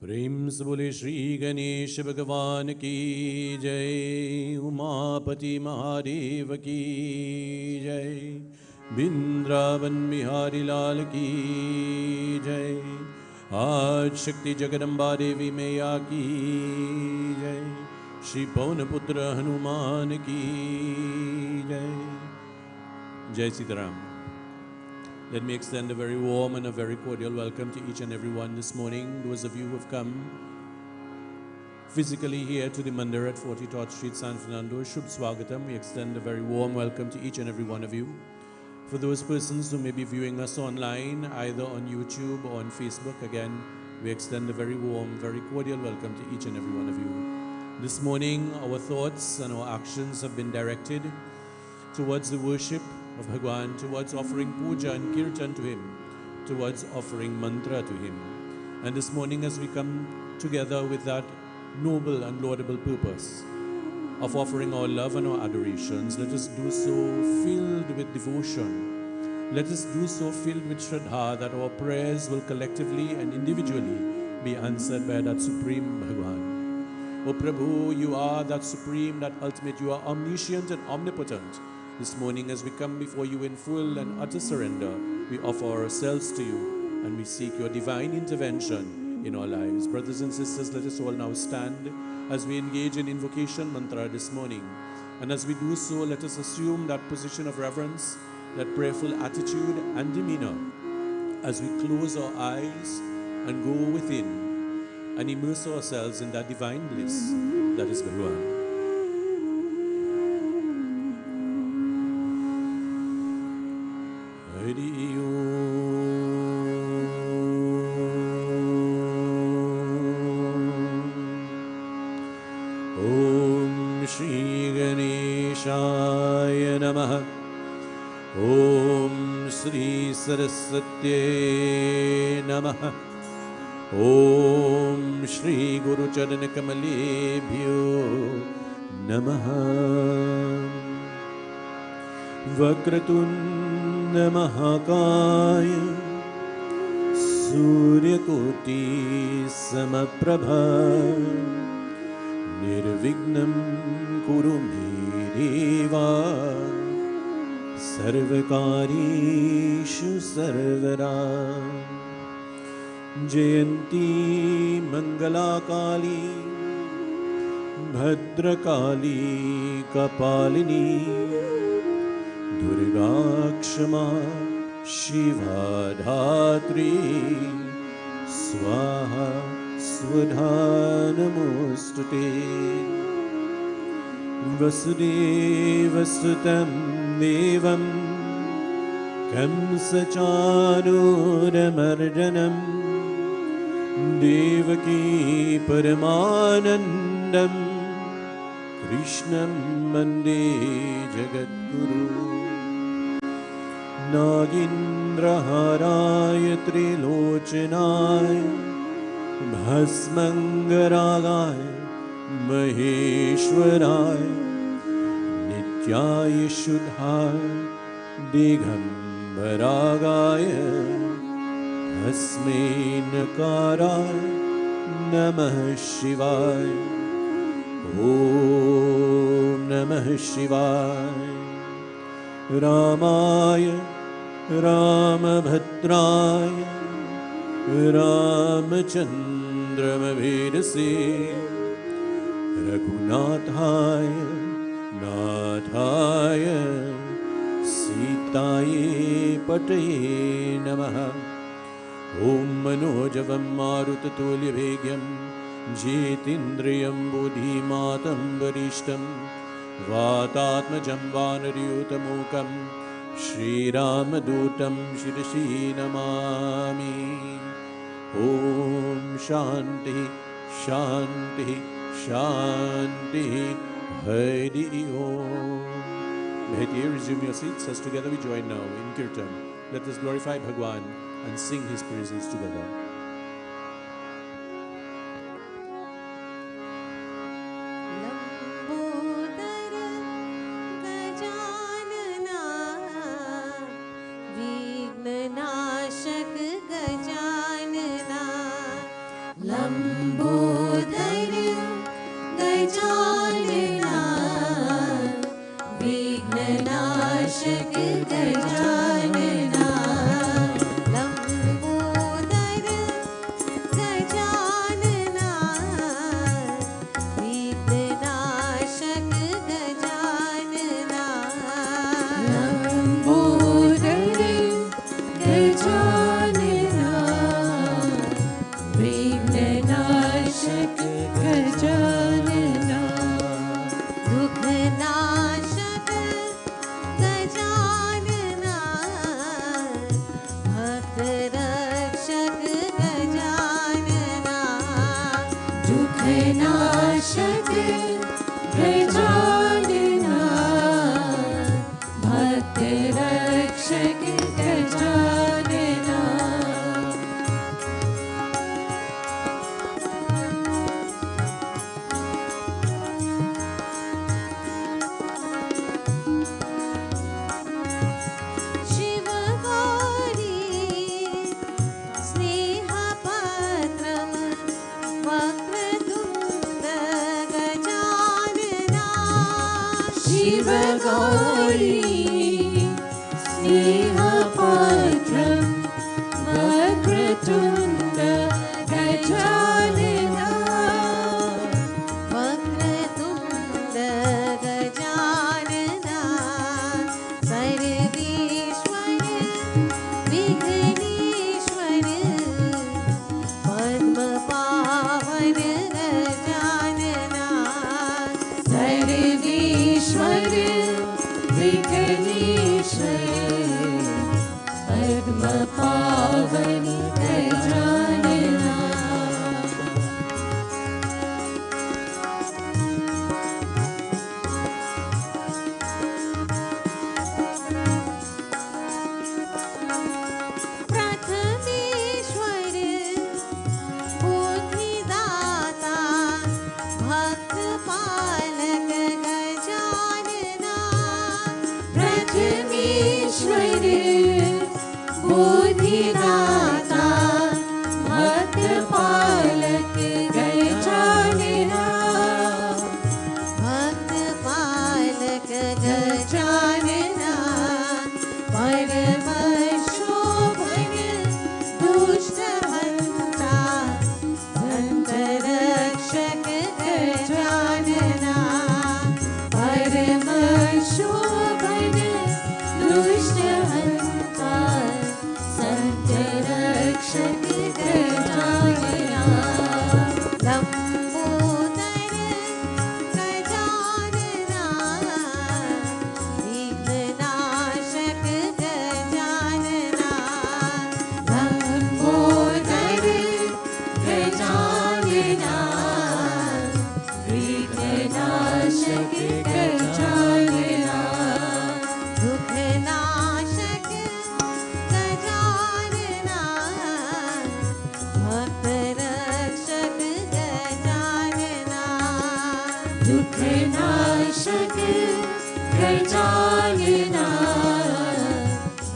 प्रेम से बोले श्री गणेश भगवान की जय। उमापति महादेव की जय। वृंदावन बिहारी लाल की जय। आज शक्ति जगदम्बा देवी मैया की जय। श्री पवन पुत्र हनुमान की जय। जय Sitaram. Let me extend a very warm and a very cordial welcome to each and every one this morning. Those of you who have come physically here to the Mandir at 40 Todd Street, San Fernando, Shubh Swagatam. We extend a very warm welcome to each and every one of you. For those persons who may be viewing us online, either on YouTube or on Facebook, again, we extend a very warm, very cordial welcome to each and every one of you. This morning, our thoughts and our actions have been directed towards the worship of Bhagwan, towards offering puja and kirtan to him, towards offering mantra to him. And this morning, as we come together with that noble and laudable purpose of offering our love and our adorations, let us do so filled with devotion. Let us do so filled with shraddha, that our prayers will collectively and individually be answered by that supreme Bhagwan. O Prabhu, you are that supreme, that ultimate, you are omniscient and omnipotent. This morning, as we come before you in full and utter surrender, we offer ourselves to you and we seek your divine intervention in our lives. Brothers and sisters, let us all now stand as we engage in invocation mantra this morning. And as we do so, let us assume that position of reverence, that prayerful attitude and demeanor as we close our eyes and go within and immerse ourselves in that divine bliss that is Bhagwan. Om Shri Ganeshaya Namaha. Om Shri Saraswatye Namaha. Om Shri Guru Charan Kamalebhyo Namaha. Vakratunda Mahakaya Suryakoti Samaprabha Nirvignam Kuru Me Deva Sarvakarishu Sarvara. Jayanti Mangala Kali Bhadrakali Kapalini Durga Kshama Shiva Dhatri Swaha Swadha Namostute. Vasudeva Sutam Devam Kamsachanuramardanam Devaki Paramanandam Krishna Mandir Jagadguru. Nagindraharaya Trilochanaya Bhasmangaragaya Maheshwaraya Nityaya Shuddhaya Digambaragaya Tasmai Nakaraya Namah Shivaya. Om Namah Shivaya. Ramaya Ramabhadraya Ramachandramabhedase Raghunathaya Nathaya Sitaye Pataye Namaha. Om Manojavam Marutatulyabhegyam Jetindriyam Buddhimatam Varishtam Vatatmajam Vanaryutamukam Shri Ramadutam Shirishi Namami. Om Shanti Shanti Shanti Hari Om. Bhaiya, resume your seats as together we join now in Kirtan. Let us glorify Bhagwan and sing his praises together. Lam दुखनाशक Gajanan भक्त रक्षक गजानन शिव गौरी स्नेहपात्रम वक्रतुंड गजानना शिव गौरी स्नेहपात्रम वक्रतुंड गजानना वक्रतुंड गजानना सर्वेश्वर विघ्नेश्वर पद्म पावन गजानना सर्वेश्वर विघ्नेश्वर पद्म पावन गजानना प्रथमेश्वर बुद्धिदाता भक्त पालक गजानना प्रथमेश्वर बुद्धिदाता भक्त पालक गजानना भक्त पालक गजानना परम शोभन दुष्ट हंता संत रक्षक गजानना परम शोभन दुष्ट हंता संत रक्षक गजानना लंबोदर गजानना विघ्ननाशक गजानना लंबोदर गजानना विघ्ननाशक गजानना दुखनाशक गजानना भक्त रक्षक गजानना दुखनाशक गजानना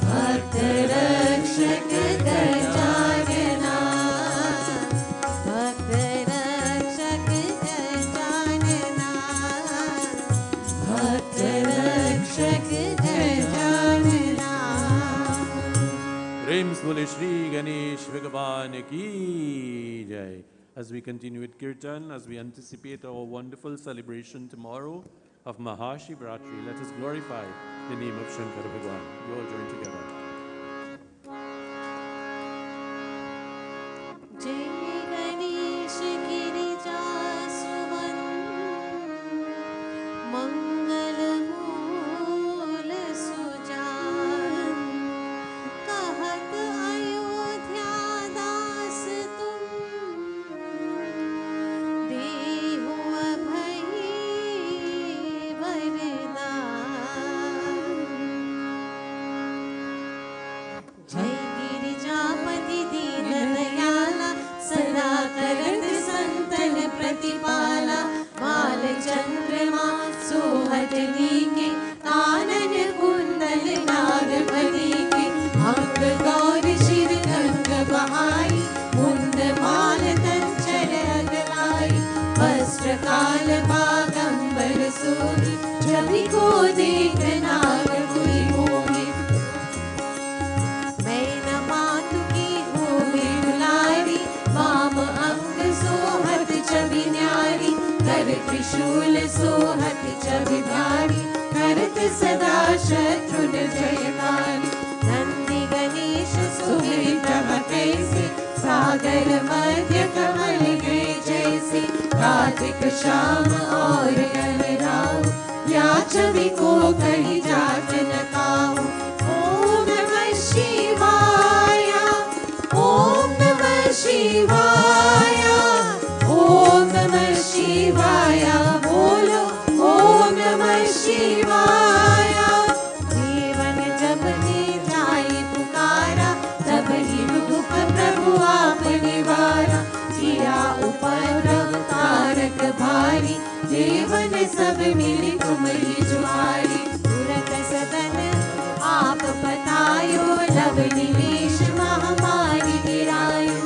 भक्त रक्षक गजानना भक्त रक्षक गजानना भक्त रक्षक गजानना प्रेम से बोले श्री गणेश भगवान की जय. As we continue with Kirtan, as we anticipate our wonderful celebration tomorrow of Mahashivratri, let us glorify the name of Shankara Bhagwan. We all join together. जय गणेश गिरिजा सुवन मंगल मूल सुजान कहत अयोध्या दास तुम देहु अभय वरदान जय गिरिजापति दीन दयाला सदा करत संतन प्रतिपाला बाल चंद्रमा सोहत नीके कानन कुंडल नागपति के अंग गौर शिर गंग बहाई मुंड माल तंचर अगलाई वस्त्र काल बागंबर सोही छवि को देख नाग हुई मोहि मैं न मातु की होवे दुलारी वाम अंग सोहत छवि न्यारी कर त्रिशूल सोहत छवि भारी करत सदा शत्रुन जयकारी नंदी गणेश सुमित कैसे सागर मध्य कमल गए जैसे कार्तिक श्याम और गणराव या छवि को कहीं जात न काहू ओम नमः शिवाय ओम नमः शिवाय ओम देवन सब मिली तुम ही जुआरी तुरत सदन आप पतायो लव निवेश महामारी गिरायो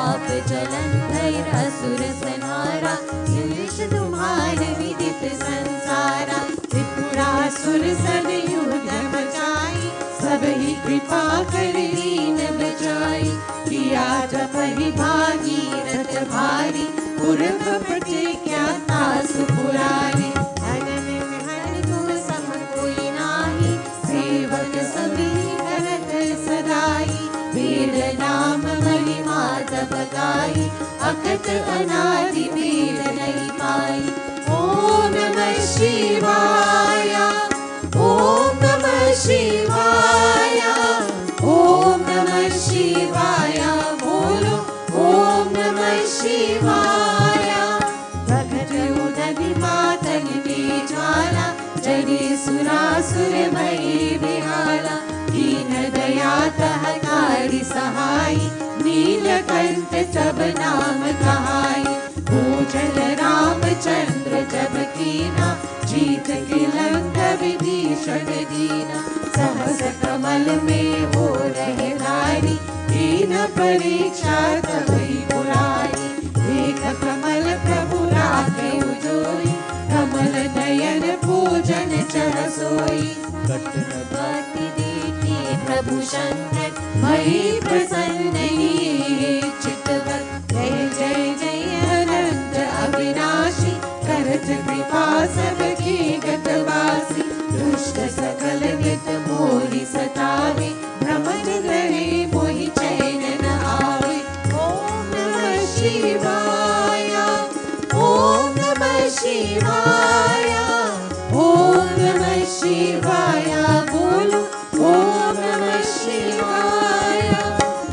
आप जलंधर असुर संहारा दिलिश तुम्हार विदित संसारा त्रिपुरासुर सन युद्ध मचाई सब ही कृपा कर दीन बचाई किया तपहि भागीरथ भारी पूर्व पटे क्या तास पुरारी धन में तुम सम कोई नाही सेवक सभी करत सदाई वेद नाम महिमा तब गाई अकत अनादि वेद नहीं पाई ओम नमः शिवाय ओम नमः शिवाय ओम नमः शिवाय बोलो ओम नमः शिवाय भगत उदधि मातन की ज्वाला जरी सुरासुर भई बिहाला दीन दया तहकारी सहाय नीलकंठ जब नाम कहाई भूजल रामचंद्र जब कीना जीत के लंक विभीषण दीना सहस कमल में हो रहे धारी दीन परीक्षा तब ही पुरारी देख कमल प्रभु राखे उजोई कमल नयन पूजन चह सोई कटन बाती देखी प्रभु शंकर भई प्रसन्न ही चितवत जय जय जय अनंत अविनाशी करत कृपा सबकी गतवासी दुष्ट सकल नित मोहि सतावे भ्रमण रहे मोहि चैन न आवे ओम नमः शिवाय ओम नमः शिवाय ओम नमः शिवाय बोलो ओम नमः शिवाय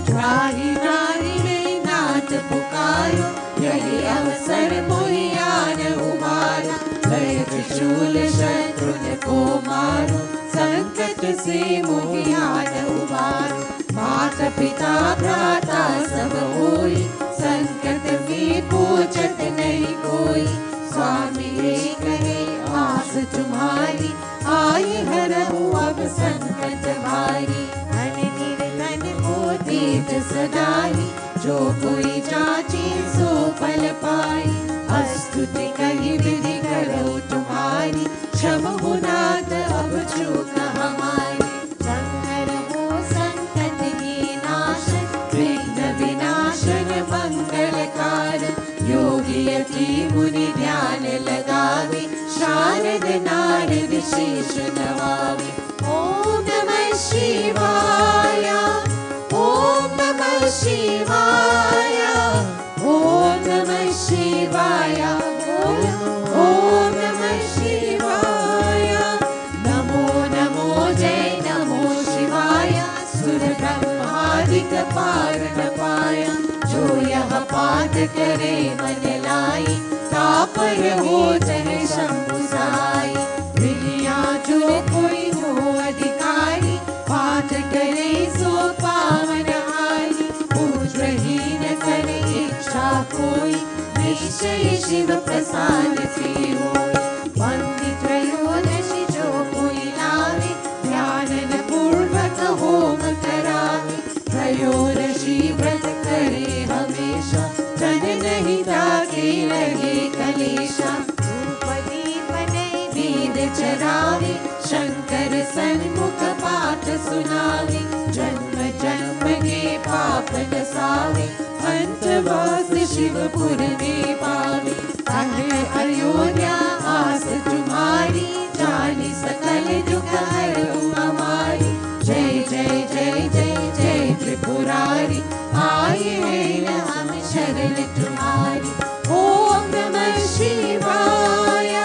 त्राहि त्राहि में नाथ पुकारो यही अवसर मोहि आन उबारा भय त्रिशूल शत्रुन को मारो संकट से मोहि आन उबारो मात पिता भ्राता सब होई संकट में पूछत नहीं कोई स्वामी एक है आस तुम्हारी आई हरहु अब संकट भारी धन निर्धन को देत सदाई जो कोई जाचे सो फल पाई अस्तुति कही विधि करो तुम्हारी क्षम गुनाद अब चूक हमारी संकर हो संकट की नाशन विघ्न विनाशन मंगल कारक योगी यति मुनि ध्यान लगावे शारद नारद शेष नवावे ओम नमः शिवाय ओम नमः शिवाय ओम नमः शिवाय ओम नमः शिवाय नमो नमो जय नमो शिवाय सुर ब्रह्मादिक पार न पाया जो यह पाठ करे मन लाई तापर हो जय शंभु साई विद्या जो कोई हो अधिकारी पाठ करे सो पावन हारी पूजहीन करे इच्छा कोई निश्चय शिव प्रसाद से होय पंडित त्रयोदशी जो कोई लावे ध्यान पूर्वक होम करावे त्रयोदशी व्रत करे हमेशा जन नहीं ताके लगे कलेशा धूप दीप नैवेद चढ़ावे शंकर सन्मुख पाठ सुनावे जन्म जन्म के पाप नसावे अंतवास शिवपुर में पावे अहे अयोध्या आस तुम्हारी जानी सकल दुख हरो हमारी जय जय जय जय जय त्रिपुरारी आए हैं हम शरण तुम्हारी ओम नमः शिवाय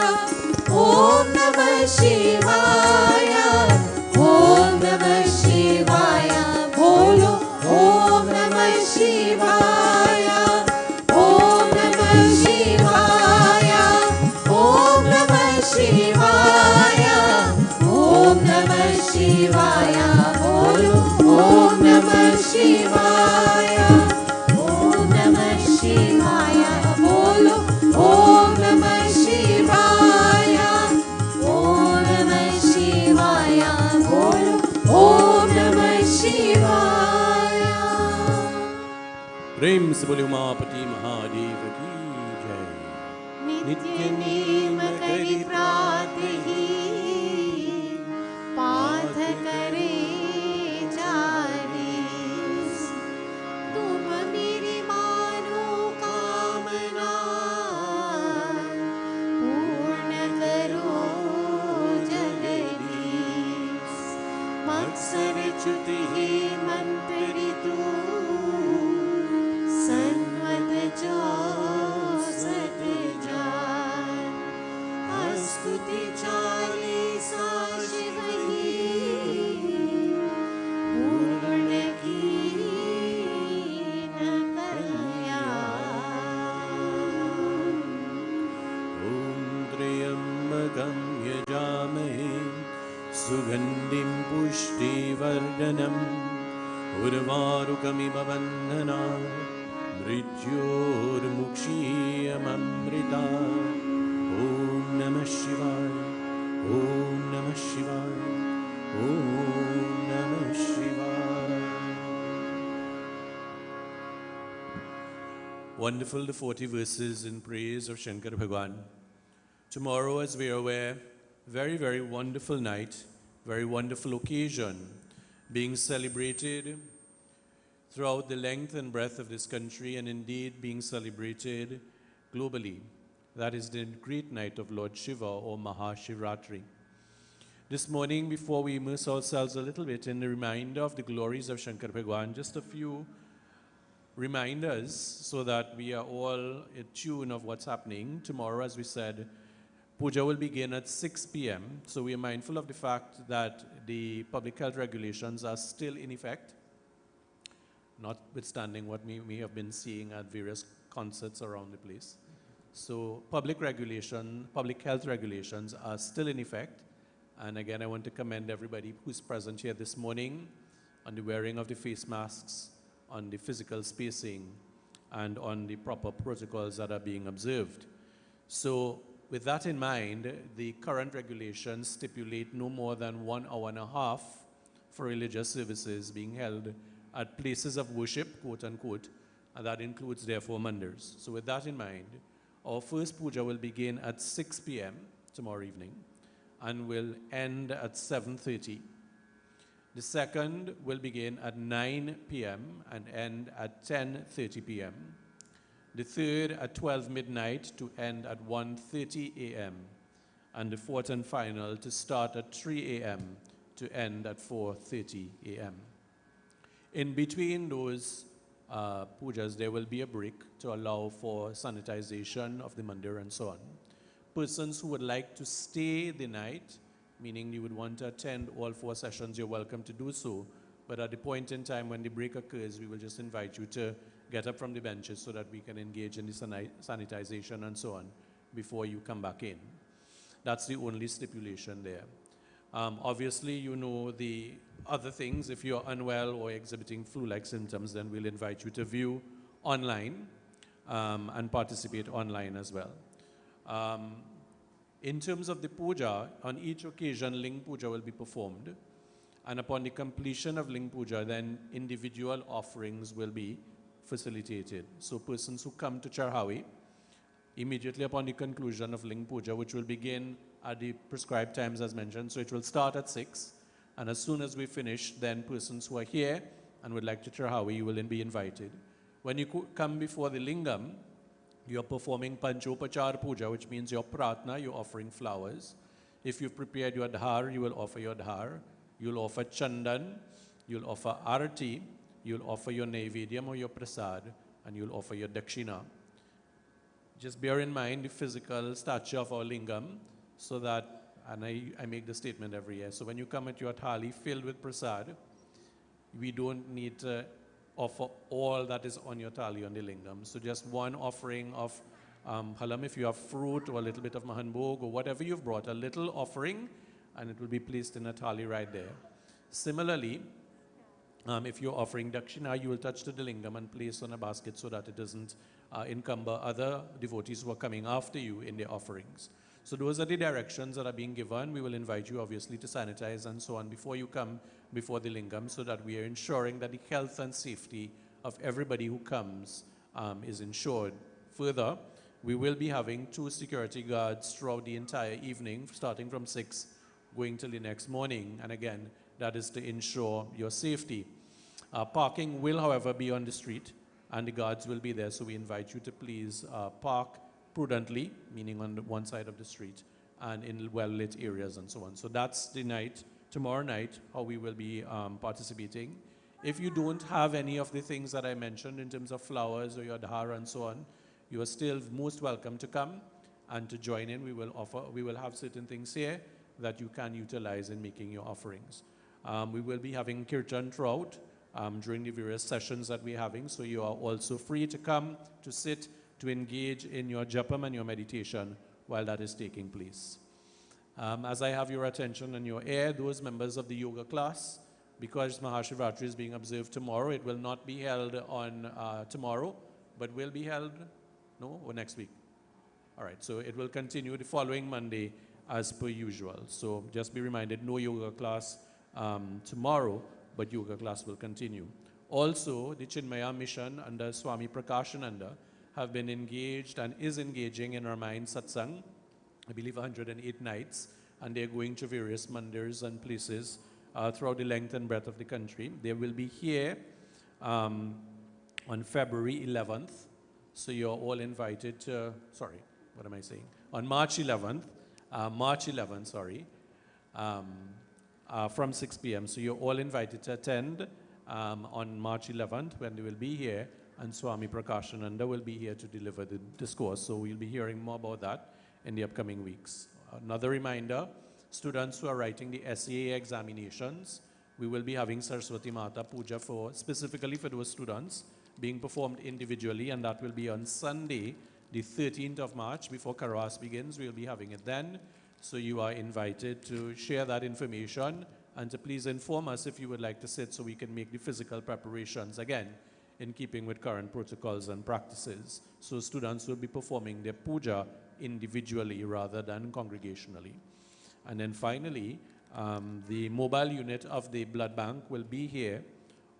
ओम नमः शिवाय ओम नमः शिवाय बोलो ओम नमः शिवाय ओम नमः शिवाय ओम नमः शिवाय ओम नमः शिवाय बोलो ओम नमः शिवाय ओम नमः शिवाय बोलो ओम नमः शिवाय प्रेम से बोले उमापति महादेव की जय। नित्य नेम करि प्रातहि पाठ करे जारीस तुम मेरी मानो कामना पूर्ण करो जगदीश मत्सर च्युति मंत्री तू सन्मत जो सत जान स्तुति चालीसा शिव ही पूर्ण की न कल्याण। ॐ त्र्यम्बकं यजामहे सुगन्धिं पुष्टिवर्धनम् उर्वारुकमिव बन्धनात् मृत्योर्मुक्षीयममृतात्। ॐ नमः शिवाय, ॐ नमः शिवाय, ॐ नमः शिवाय. Wonderful, the 40 verses in praise of Shankar Bhagwan. Tomorrow, as we are aware, very, very wonderful night, very wonderful occasion being celebrated throughout the length and breadth of this country, and indeed being celebrated globally. That is the great night of Lord Shiva, or Mahashivratri. This morning, before we immerse ourselves a little bit in the reminder of the glories of Shankar Bhagwan, just a few reminders so that we are all in tune of what's happening. Tomorrow, as we said, puja will begin at 6 p.m. So we are mindful of the fact that the public health regulations are still in effect, notwithstanding what we have been seeing at various concerts around the place. So public health regulations are still in effect. And again, I want to commend everybody who's present here this morning on the wearing of the face masks, on the physical spacing, and on the proper protocols that are being observed. So with that in mind, the current regulations stipulate no more than 1 hour and a half for religious services being held at places of worship, quote unquote, and that includes therefore mandirs. So with that in mind, our first puja will begin at 6 p.m. tomorrow evening and will end at 7:30. The second will begin at 9 p.m. and end at 10:30 p.m. The third at 12 midnight to end at 1:30 a.m. And the fourth and final to start at 3 a.m. to end at 4:30 a.m. In between those pujas, there will be a break to allow for sanitization of the mandir and so on. Persons who would like to stay the night, meaning you would want to attend all 4 sessions, you're welcome to do so. But at the point in time when the break occurs, we will just invite you to get up from the benches so that we can engage in the sanitization and so on before you come back in. That's the only stipulation there. Obviously, you know the other things. If you're unwell or exhibiting flu-like symptoms, then we'll invite you to view online and participate online as well. In terms of the puja, on each occasion, Ling Puja will be performed. And upon the completion of Ling Puja, then individual offerings will be facilitated. So persons who come to Charhawi, immediately upon the conclusion of Ling Puja, which will begin at the prescribed times as mentioned, so it will start at 6. And as soon as we finish, then persons who are here and would like to Charhawi, you will then be invited. When you come before the Lingam, you're performing Panchopachar Puja, which means your pratna, you're offering flowers. If you've prepared your dhar, you will offer your dhar. You'll offer chandan, you'll offer arati, you'll offer your naivedyam or your prasad, and you'll offer your dakshina. Just bear in mind the physical stature of our lingam, so that, and I make the statement every year, so when you come at your thali filled with prasad, we don't need to offer all that is on your thali on the lingam. So just one offering of halam, if you have fruit or a little bit of mahanbhog or whatever you've brought, a little offering, and it will be placed in a thali right there. Similarly, if you're offering dakshina, you will touch the lingam and place on a basket so that it doesn't encumber other devotees who are coming after you in their offerings. So those are the directions that are being given. We will invite you obviously to sanitize and so on before you come before the lingam, so that we are ensuring that the health and safety of everybody who comes is ensured. Further, we will be having 2 security guards throughout the entire evening, starting from 6, going till the next morning. And again, that is to ensure your safety. Parking will, however, be on the street, and the guards will be there, so we invite you to please park prudently, meaning on one side of the street, and in well-lit areas and so on. So that's the night, tomorrow night, how we will be participating. If you don't have any of the things that I mentioned in terms of flowers or your dhar and so on, you are still most welcome to come and to join in. We will have certain things here that you can utilize in making your offerings. We will be having kirtan throughout during the various sessions that we're having, so you are also free to come, to sit, to engage in your japam and your meditation while that is taking place. As I have your attention and your ear, those members of the yoga class, because Mahashivratri is being observed tomorrow, it will not be held on tomorrow, but will be held, no, or next week. All right, so it will continue the following Monday as per usual. So just be reminded, no yoga class tomorrow, but yoga class will continue. Also, the Chinmaya mission under Swami Prakashananda have been engaged and is engaging in Ramayana Satsang, I believe 108 nights, and they're going to various mandirs and places throughout the length and breadth of the country. They will be here on February 11th, so you're all invited to, sorry, what am I saying? On March 11th, from 6 p.m. So you're all invited to attend on March 11th when they will be here, and Swami Prakashananda will be here to deliver the discourse. So we'll be hearing more about that in the upcoming weeks. Another reminder, students who are writing the SAA examinations, we will be having Saraswati Mata Puja specifically for those students, being performed individually, and that will be on Sunday, the 13th of March, before Karas begins. We'll be having it then. So you are invited to share that information and to please inform us if you would like to sit so we can make the physical preparations, again, in keeping with current protocols and practices. So students will be performing their puja individually rather than congregationally. And then finally, the mobile unit of the blood bank will be here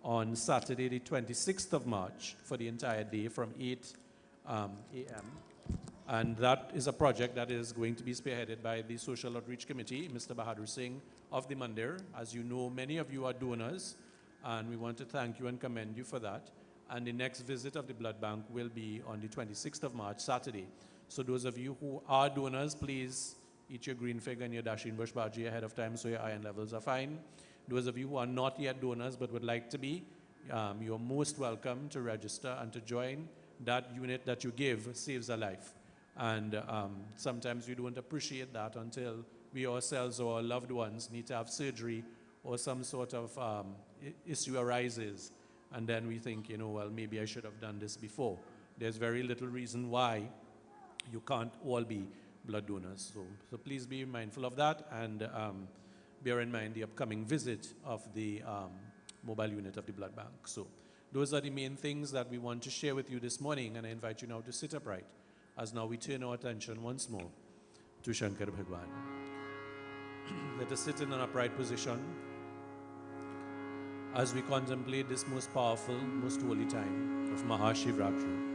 on Saturday, the 26th of March for the entire day from 8 a.m. And that is a project that is going to be spearheaded by the Social Outreach Committee, Mr. Bahadur Singh of the Mandir. As you know, many of you are donors, and we want to thank you and commend you for that. And the next visit of the blood bank will be on the 26th of March, Saturday. So those of you who are donors, please eat your green fig and your Dashin Bush Bhaji ahead of time so your iron levels are fine. Those of you who are not yet donors but would like to be, you're most welcome to register and to join. That unit that you give saves a life. And sometimes we don't appreciate that until we ourselves or our loved ones need to have surgery or some sort of issue arises. And then we think, you know, well, maybe I should have done this before. There's very little reason why you can't all be blood donors. So please be mindful of that, and bear in mind the upcoming visit of the mobile unit of the blood bank. So those are the main things that we want to share with you this morning, and I invite you now to sit upright as now we turn our attention once more to Shankar Bhagwan. Let us sit in an upright position as we contemplate this most powerful, most holy time of Mahashivratri.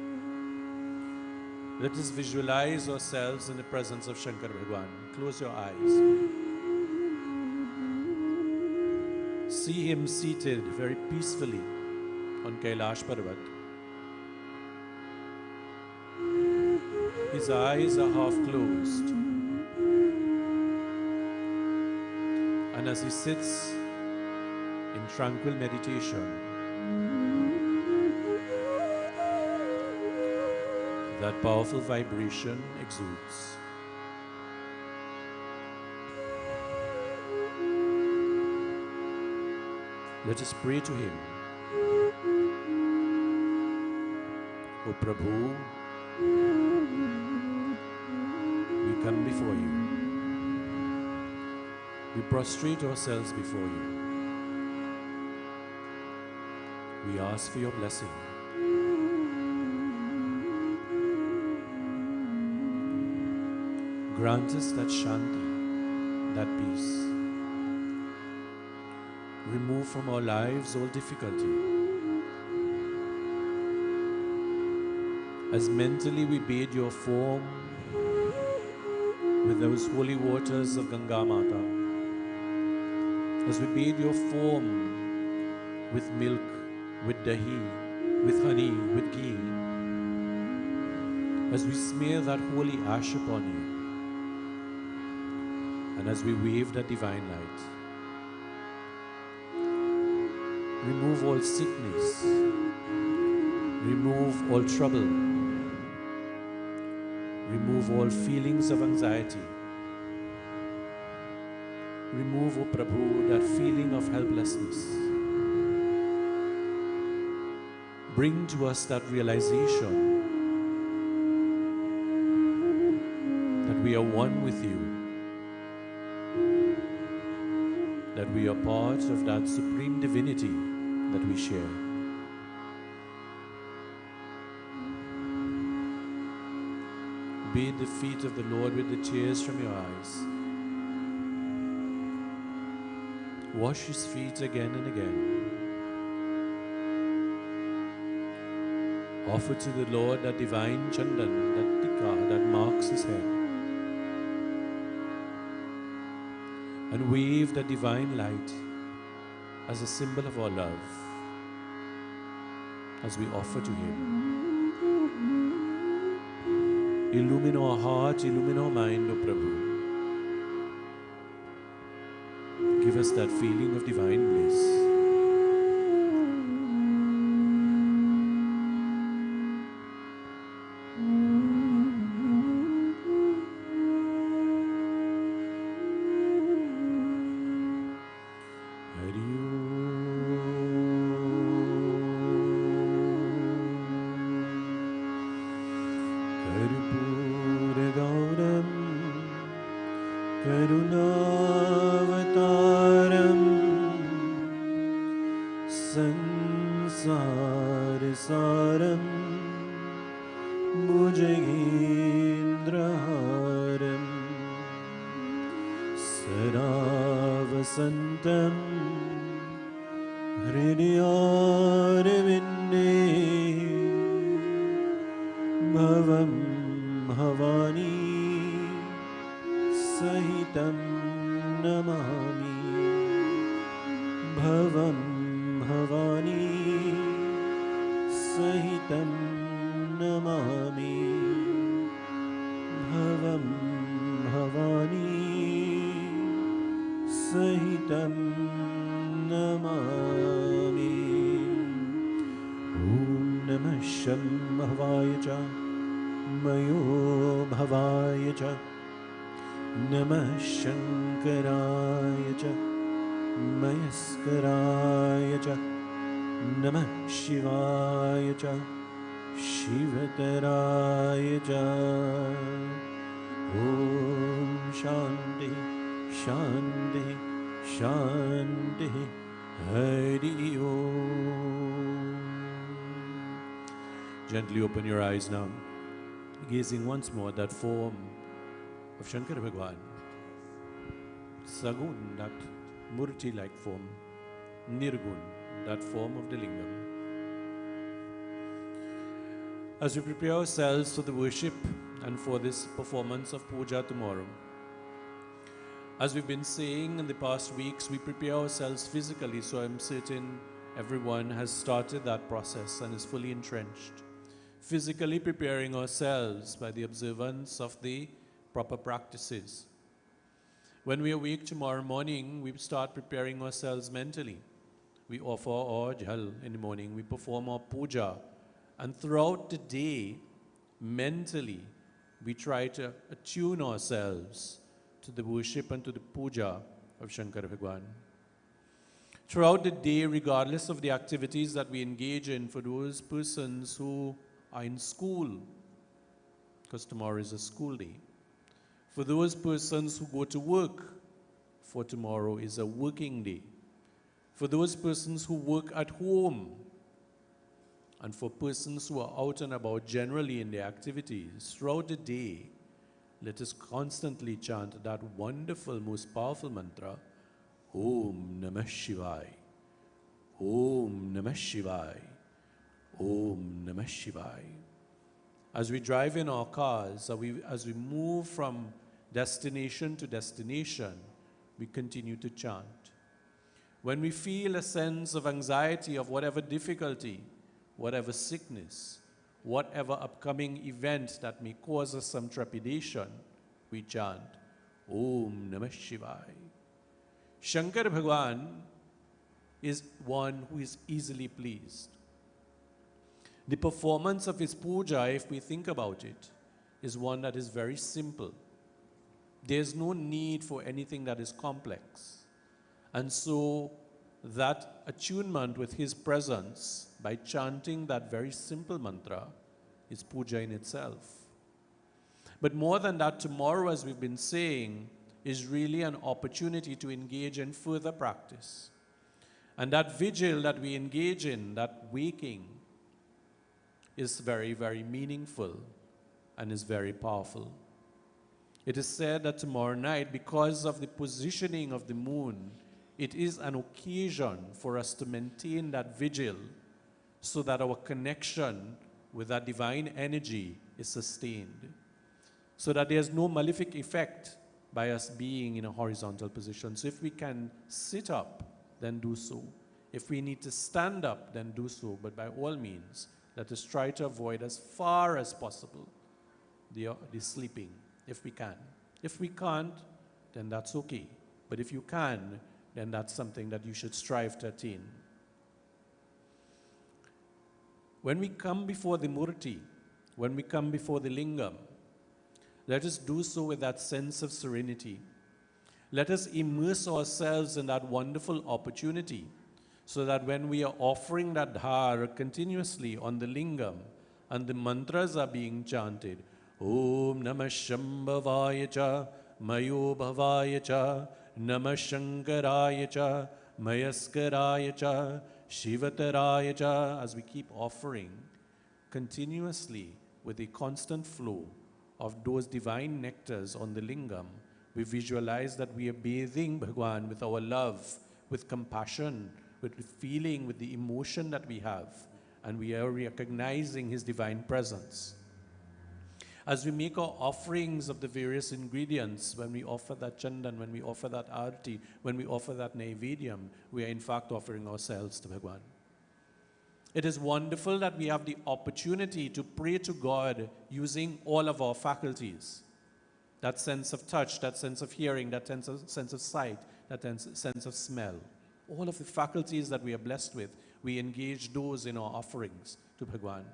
Let us visualize ourselves in the presence of Shankar Bhagwan. Close your eyes. See him seated very peacefully on Kailash Parvat. His eyes are half closed. And as he sits in tranquil meditation, that powerful vibration exudes. Let us pray to him. O Prabhu, we come before you. We prostrate ourselves before you. We ask for your blessing. Grant us that shanti, that peace. Remove from our lives all difficulty. As mentally we bathe your form with those holy waters of Ganga Mata, as we bathe your form with milk, with dahi, with honey, with ghee, as we smear that holy ash upon you, and as we wave that divine light, remove all sickness, remove all trouble, remove all feelings of anxiety. Remove, O Prabhu, that feeling of helplessness. Bring to us that realization that we are one with you, that we are part of that supreme divinity that we share. Bathe the feet of the Lord with the tears from your eyes. Wash his feet again and again. Offer to the Lord that divine chandan, that tikka that marks his head. And wave that divine light as a symbol of our love as we offer to him. Illumine our heart, illumine our mind, O Prabhu. Give us that feeling of divine bliss. Gently open your eyes now, gazing once more at that form of Shankara Bhagwan. Sagun, that murti-like form. Nirgun, that form of the lingam. As we prepare ourselves for the worship and for this performance of puja tomorrow, as we've been saying in the past weeks, we prepare ourselves physically, so I'm certain everyone has started that process and is fully entrenched. Physically preparing ourselves by the observance of the proper practices. When we awake tomorrow morning, we start preparing ourselves mentally. We offer our jal in the morning, we perform our puja, and throughout the day, mentally, we try to attune ourselves to the worship and to the puja of Shankara Bhagwan. Throughout the day, regardless of the activities that we engage in, for those persons who are in school, because tomorrow is a school day. For those persons who go to work, for tomorrow is a working day. For those persons who work at home, and for persons who are out and about generally in their activities, throughout the day, let us constantly chant that wonderful, most powerful mantra, Om Namah Shivaya, Om Namah Shivaya, Om Namah Shivaya. As we drive in our cars, as we move from destination to destination, we continue to chant. When we feel a sense of anxiety, of whatever difficulty, whatever sickness, whatever upcoming event that may cause us some trepidation, we chant, Om Namah Shivaya. Shankar Bhagwan is one who is easily pleased. The performance of his puja, if we think about it, is one that is very simple. There's no need for anything that is complex. And so that attunement with his presence by chanting that very simple mantra is puja in itself. But more than that, tomorrow, as we've been saying, is really an opportunity to engage in further practice. And that vigil that we engage in, that waking, is very, very meaningful and is very powerful. It is said that tomorrow night, because of the positioning of the moon, it is an occasion for us to maintain that vigil so that our connection with that divine energy is sustained, so that there's no malefic effect by us being in a horizontal position. So if we can sit up, then do so. If we need to stand up, then do so. But by all means, let us try to avoid as far as possible the sleeping, if we can. If we can't, then that's okay. But if you can, then that's something that you should strive to attain. When we come before the Murti, when we come before the Lingam, let us do so with that sense of serenity. Let us immerse ourselves in that wonderful opportunity so that when we are offering that dhar continuously on the Lingam and the mantras are being chanted, Om Namah Shambhavaya Cha, Mayo Bhavaya Cha, Namah Shankaraya Cha, Mayaskaraya Cha, Shivataraya Cha, as we keep offering continuously with a constant flow of those divine nectars on the lingam, we visualize that we are bathing Bhagwan with our love, with compassion, with the feeling, with the emotion that we have, and we are recognizing his divine presence. As we make our offerings of the various ingredients, when we offer that chandan, when we offer that arti, when we offer that naivedyam, we are in fact offering ourselves to Bhagwan. It is wonderful that we have the opportunity to pray to God using all of our faculties. That sense of touch, that sense of hearing, that sense of sight, that sense of smell. All of the faculties that we are blessed with, we engage those in our offerings to Bhagwan.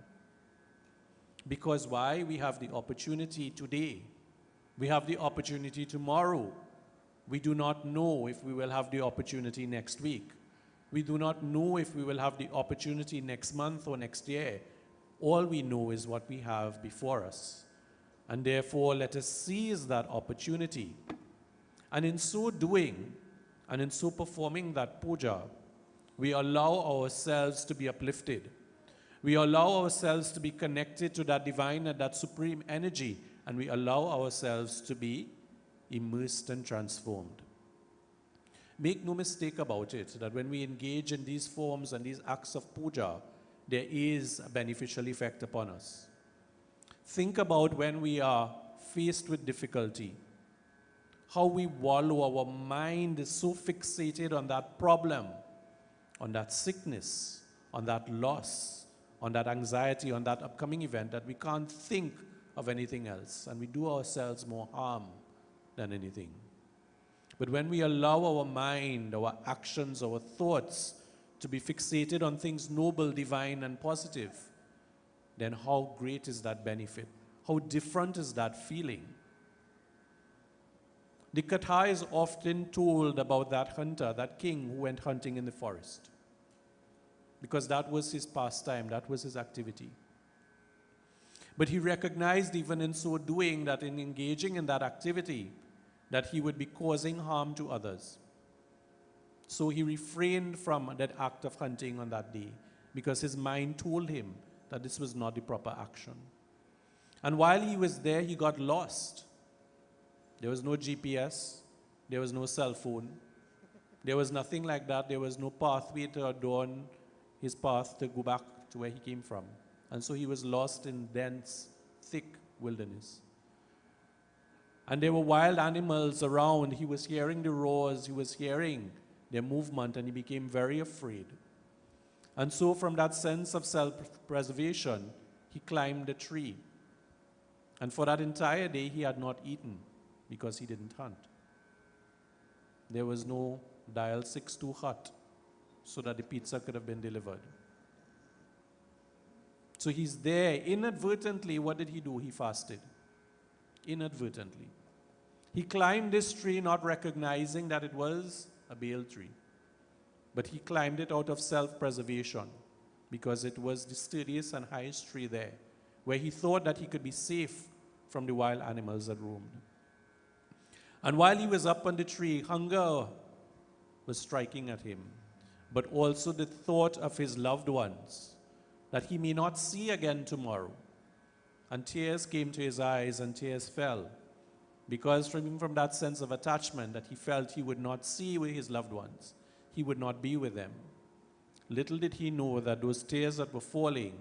Because why? We have the opportunity today. We have the opportunity tomorrow. We do not know if we will have the opportunity next week. We do not know if we will have the opportunity next month or next year. All we know is what we have before us. And therefore, let us seize that opportunity. And in so doing, and in so performing that puja, we allow ourselves to be uplifted. We allow ourselves to be connected to that divine and that supreme energy, and we allow ourselves to be immersed and transformed. Make no mistake about it, that when we engage in these forms and these acts of puja, there is a beneficial effect upon us. Think about when we are faced with difficulty, how we wallow, our mind is so fixated on that problem, on that sickness, on that loss, on that anxiety, on that upcoming event, that we can't think of anything else, and we do ourselves more harm than anything. But when we allow our mind, our actions, our thoughts to be fixated on things noble, divine, and positive, then how great is that benefit? How different is that feeling? The Katha is often told about that hunter, that king who went hunting in the forest, because that was his pastime, that was his activity. But he recognized even in so doing that in engaging in that activity, that he would be causing harm to others. So he refrained from that act of hunting on that day, because his mind told him that this was not the proper action. And while he was there, he got lost. There was no GPS, there was no cell phone, there was nothing like that, there was no pathway to adorn his path to go back to where he came from. And so he was lost in dense thick wilderness. And there were wild animals around. He was hearing the roars, he was hearing their movement, and he became very afraid. And so from that sense of self-preservation, he climbed a tree. And for that entire day, he had not eaten because he didn't hunt. There was no dial 62 hut so that the pizza could have been delivered. So he's there. Inadvertently, what did he do? He fasted. Inadvertently. He climbed this tree not recognizing that it was a Baal tree. But he climbed it out of self-preservation because it was the sturdiest and highest tree there, where he thought that he could be safe from the wild animals that roamed. And while he was up on the tree, hunger was striking at him, but also the thought of his loved ones that he may not see again tomorrow. And tears came to his eyes and tears fell, because from that sense of attachment that he felt he would not see with his loved ones, he would not be with them. Little did he know that those tears that were falling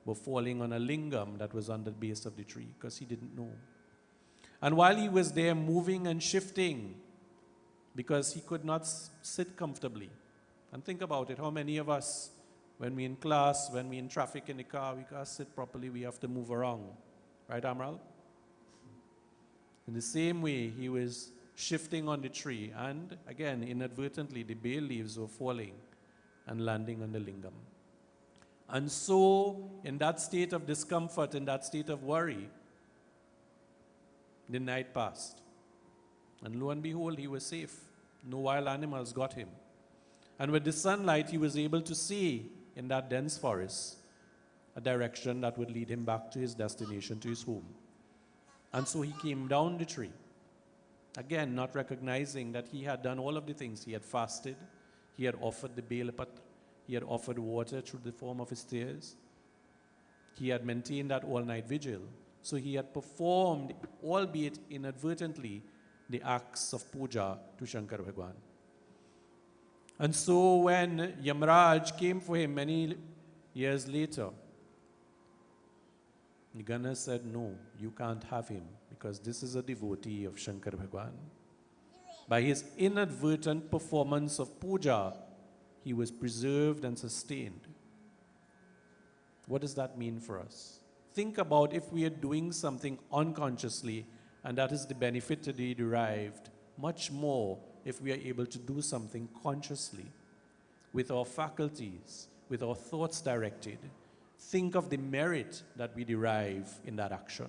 on a lingam that was on the base of the tree, because he didn't know. And while he was there moving and shifting, because he could not sit comfortably. And think about it, how many of us, when we're in class, when we're in traffic in the car, we can't sit properly, we have to move around. Right, Amral? In the same way, he was shifting on the tree, and again, inadvertently, the bay leaves were falling and landing on the lingam. And so, in that state of discomfort, in that state of worry, the night passed. And lo and behold, he was safe. No wild animals got him. And with the sunlight, he was able to see in that dense forest a direction that would lead him back to his destination, to his home. And so he came down the tree, again, not recognizing that he had done all of the things. He had fasted, he had offered the Baal Patra, he had offered water through the form of his tears, he had maintained that all-night vigil. So he had performed, albeit inadvertently, the acts of puja to Shankar Bhagwan. And so when Yamraj came for him many years later, the Ganas said, no, you can't have him, because this is a devotee of Shankar Bhagwan. By his inadvertent performance of puja, he was preserved and sustained. What does that mean for us? Think about if we are doing something unconsciously, and that is the benefit to be derived, much more if we are able to do something consciously, with our faculties, with our thoughts directed. Think of the merit that we derive in that action.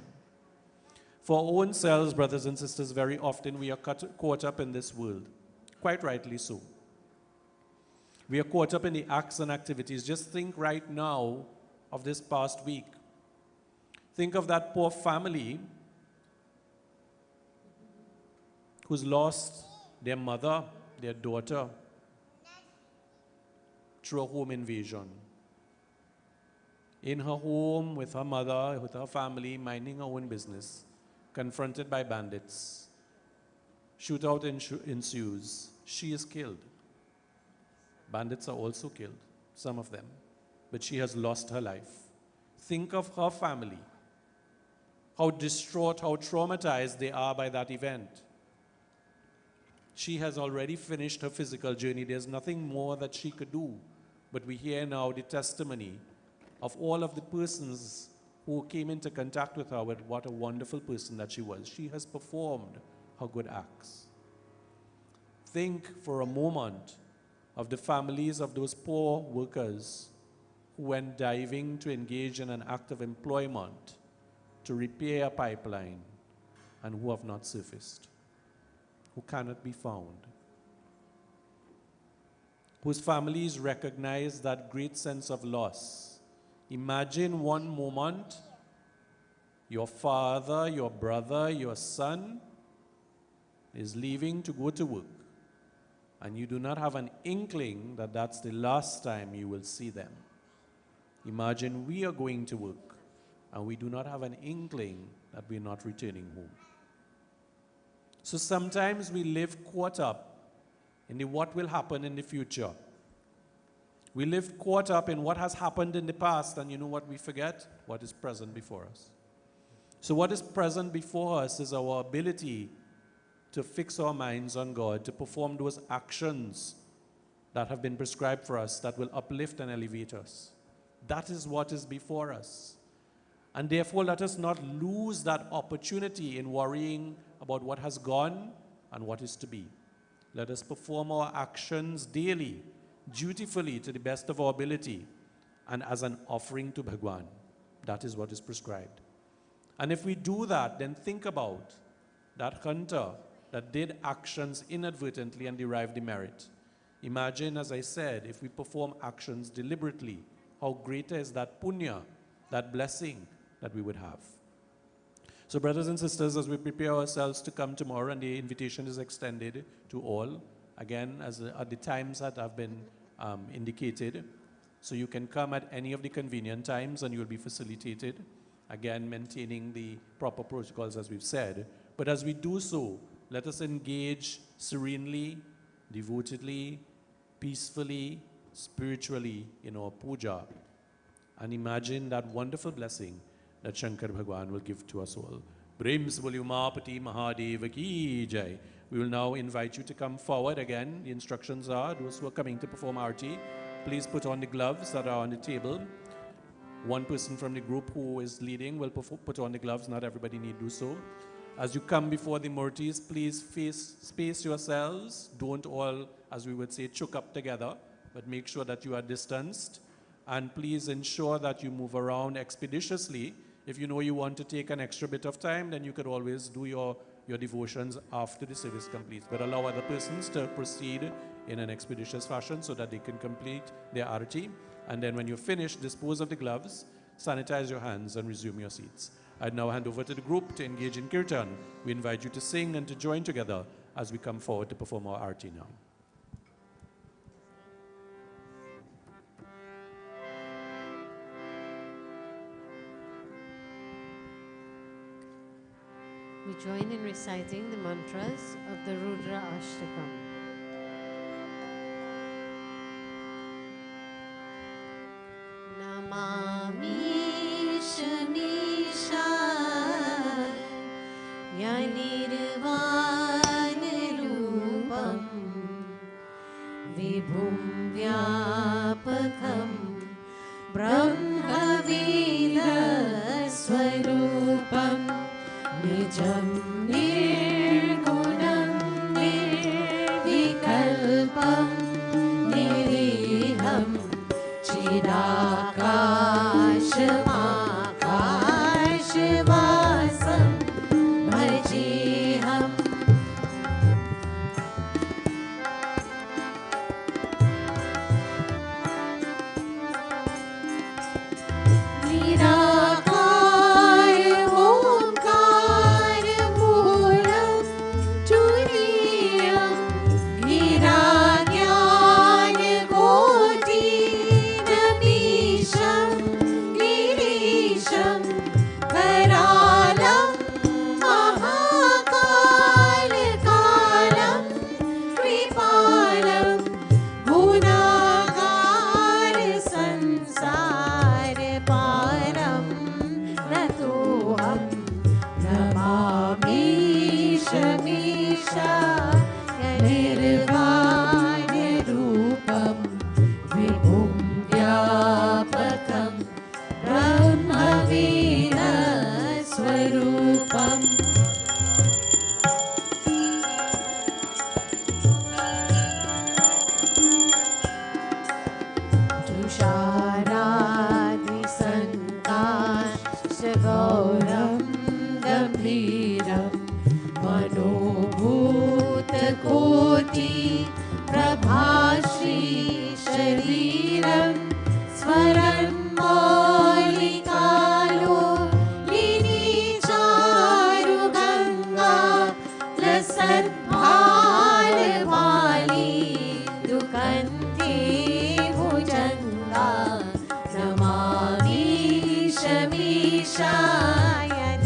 For our own selves, brothers and sisters, very often we are caught up in this world, quite rightly so. We are caught up in the acts and activities. Just think right now of this past week. Think of that poor family who's lost their mother, their daughter, through a home invasion. In her home, with her mother, with her family, minding her own business, confronted by bandits. Shootout ensues. She is killed. Bandits are also killed, some of them. But she has lost her life. Think of her family. How distraught, how traumatized they are by that event. She has already finished her physical journey. There's nothing more that she could do. But we hear now the testimony of all of the persons who came into contact with her, with what a wonderful person that she was. She has performed her good acts. Think for a moment of the families of those poor workers who went diving to engage in an act of employment to repair a pipeline and who have not surfaced, who cannot be found, whose families recognize that great sense of loss. Imagine one moment, your father, your brother, your son is leaving to go to work, and you do not have an inkling that that's the last time you will see them. Imagine we are going to work, and we do not have an inkling that we're not returning home. So sometimes we live caught up in the what will happen in the future. We live caught up in what has happened in the past, and you know what we forget? What is present before us. So what is present before us is our ability to fix our minds on God, to perform those actions that have been prescribed for us that will uplift and elevate us. That is what is before us. And therefore, let us not lose that opportunity in worrying about what has gone and what is to be. Let us perform our actions daily, dutifully, to the best of our ability, and as an offering to Bhagwan. That is what is prescribed. And if we do that, then think about that hunter that did actions inadvertently and derived the merit. Imagine, as I said, if we perform actions deliberately, how greater is that punya, that blessing that we would have. So brothers and sisters, as we prepare ourselves to come tomorrow, and the invitation is extended to all, again, at the times that have been indicated. So you can come at any of the convenient times and you will be facilitated, again, maintaining the proper protocols as we've said. But as we do so, let us engage serenely, devotedly, peacefully, spiritually in our puja, and imagine that wonderful blessing that Shankar Bhagwan will give to us all. Prem se bole Umapati Mahadeva ki jai. We will now invite you to come forward again. The instructions are, those who are coming to perform Aarti, please put on the gloves that are on the table. One person from the group who is leading will put on the gloves. Not everybody need do so. As you come before the murtis, please space yourselves. Don't all, as we would say, choke up together, but make sure that you are distanced. And please ensure that you move around expeditiously. If you know you want to take an extra bit of time, then you could always do your devotions after the service completes. But allow other persons to proceed in an expeditious fashion so that they can complete their arati. And then when you finish, dispose of the gloves, sanitize your hands, and resume your seats. I now hand over to the group to engage in kirtan. We invite you to sing and to join together as we come forward to perform our arati now. We join in reciting the mantras of the Rudra Ashtakam. Namami Shamisha Yanirvan Rupam Vibhum Vyapakam Brahmavida Swarupam Nijam Nirgunam Nirvikalpam Niriham Chidakashmakashvasam Bhajiham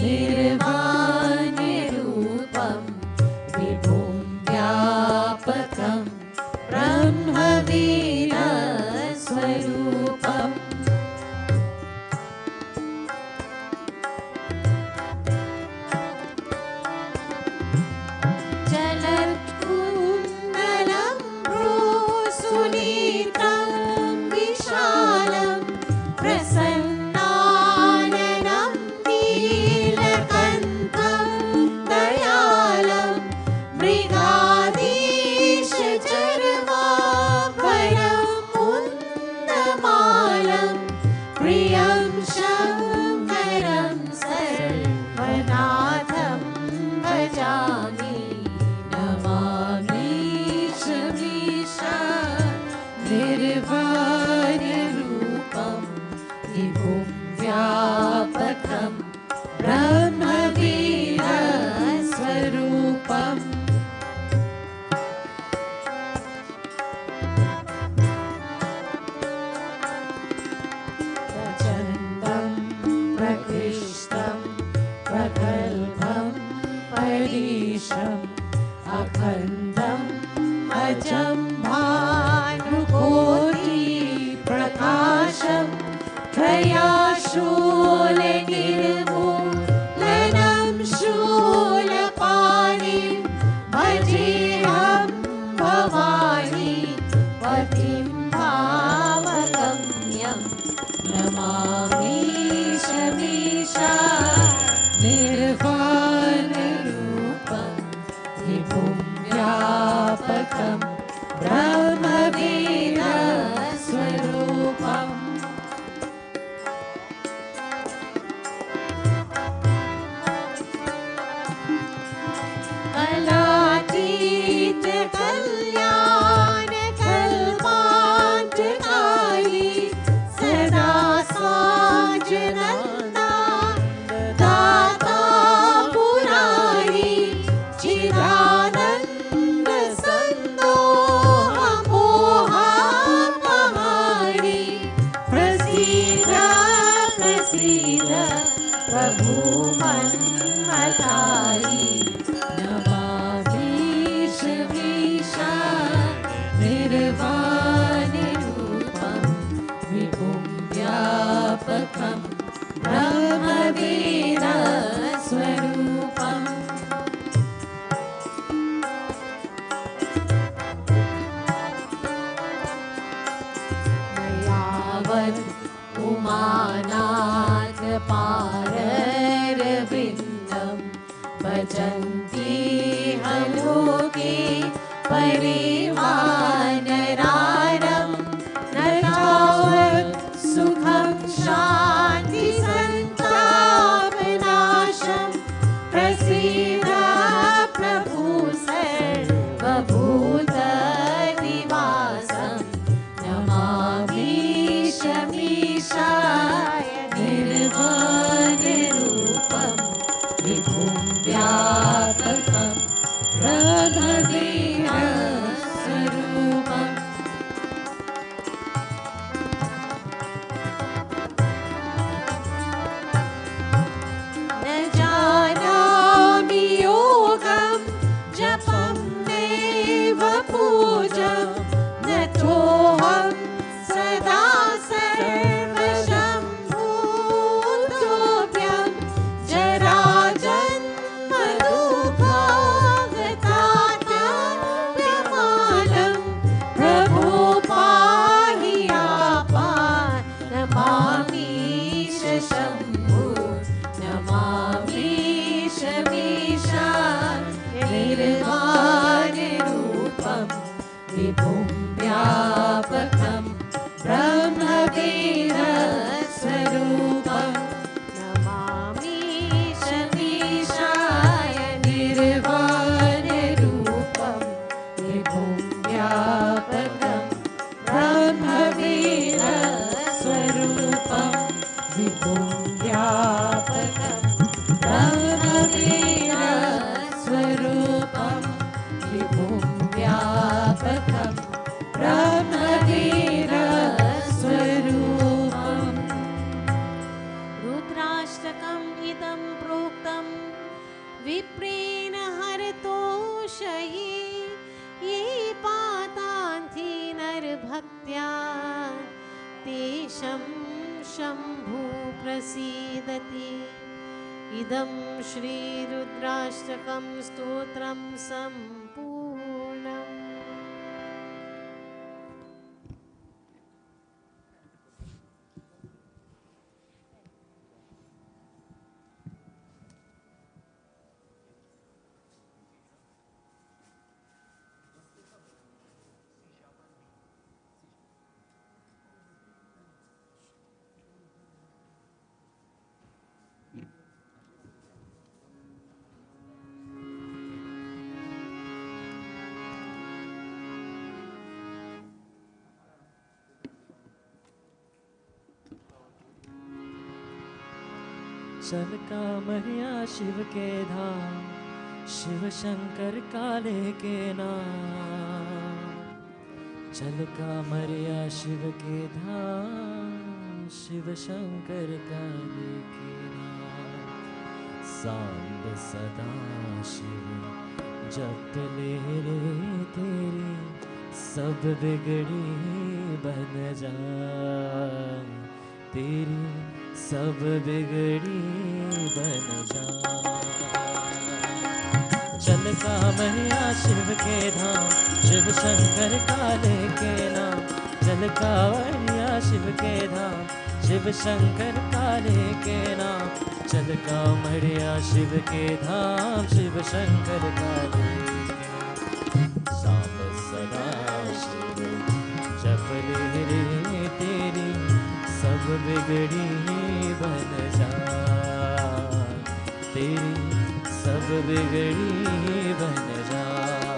Nirvana Rupam Vibhum Vyapakam अशेषम् अखण्डम् अजं भानुकोटिप्रकाशम् त्रयाशूलनिर्मूलनं शूलपाणिं भजेऽहं Bhavani पतिं भावगम्यं नमामि शमीशा निर्वाणरूपं विभुं व्यापकं ब्रह्मवेदस्वरूपम् कलातीत कल्याण कल्पान्तकारी सदा साजनन्दा दाता पुरारी चिदानन्द संदोहमोहपहारी प्रसीद प्रसीद प्रभु मन्मथारी नमामीशमीशा निर्वाणरूपं विभुं व्यापकं ब्रह्मवेदस्वरूपम् मयावत् उमानाथ पाररविन्दं भजन्ति हलोके परिवानरारं न तावत् सुखं शान्ति सन्तापनाशं प्रसीद प्रभु सर्वभूतनिवासं नमामि शमीशाय निर्वाणरूपं विभुं व्यापकं ब्रह्मवेदस्वरूपम् न जानामि योगं जपं नैव पूजं नतोऽहं सदा सर्वशम्भूतोऽभ्यं जराजन्मदुःखागतात्यव्यमानं प्रभो पाहि आपान् नमामीश शम्भो नमामीश मीशा निर्वाणरूपं विभुं व्यापकं ब्रह्मवेदस्वरूपं नमामि शमीशाय निर्वाणरूपं विभुं व्यापकं ब्रह्मवेदस्वरूपं विभुं व्यापकं ब्रह्मवेदस्वरूपं विभुं व्यापकं ब्रह्मवेदस्वरूपम् रुद्राष्टकम् इदं प्रोक्तं विप्रेण हरतोषये ये पातान्ति नरभक्त्या तेषं शम्भु प्रसीदति इदं श्रीरुद्राष्टकं स्तोत्रं सम्पूर्णम् चल कामरिया शिव के धाम शिव शंकर काले के नाम चल कामरिया शिव के धाम शिव शंकर काले के नाम सांब सदा शिव जप ले रे तेरी सब बिगड़ी बन जाए, तेरी सब बिगड़ी बन जाए। चल कांवरिया शिव के धाम, शिव शंकर काले के नाम। चल कांवरिया शिव के धाम, शिव शंकर काले के नाम। चल कांवरिया शिव के धाम, शिव शंकर काले के नाम। सांब सदा शिव जप ले रे तेरी सब बिगड़ी बन जाए, तेरी सब बिगड़ी बन जाए।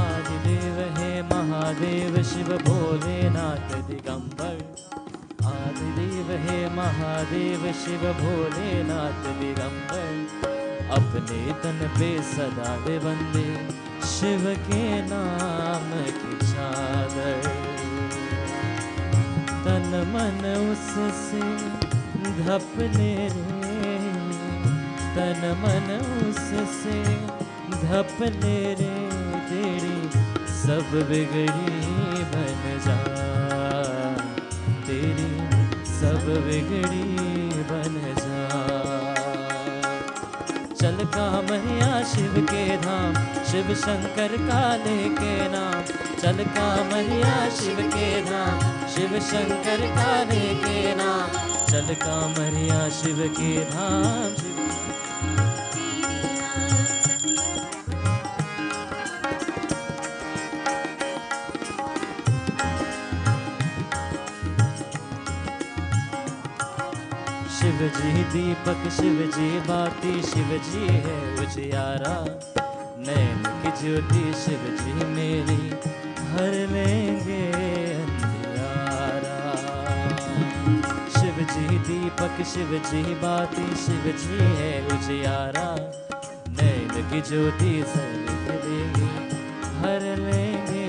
आदिदेव है महादेव शिव भोलेनाथ दिगंबर। आदिदेव है महादेव शिव भोलेनाथ दिगंबर। अपने तन पे सदा दे बंदे शिव के नाम की चादर। तन मन उससे धपने रे, तन मन उससे धपने रे तेरी सब बिगड़ी बन जाए, तेरी सब बिगड़ी बन जाए। चल कांवरिया शिव के धाम, शिव शंकर काले के नाम। चल कांवरिया शिव के धाम, शिव शंकर काले के नाम। चल कांवरिया शिव के धाम, शिव जी दीपक, शिव जी बाती, शिव जी है उजियारा। नैन की ज्योति शिव जी मेरी हर लेंगे अंधियारा। शिव जी दीपक, शिव जी बाती, शिव जी है उजियारा। नैन की ज्योति से लिख देंगे हर लेंगे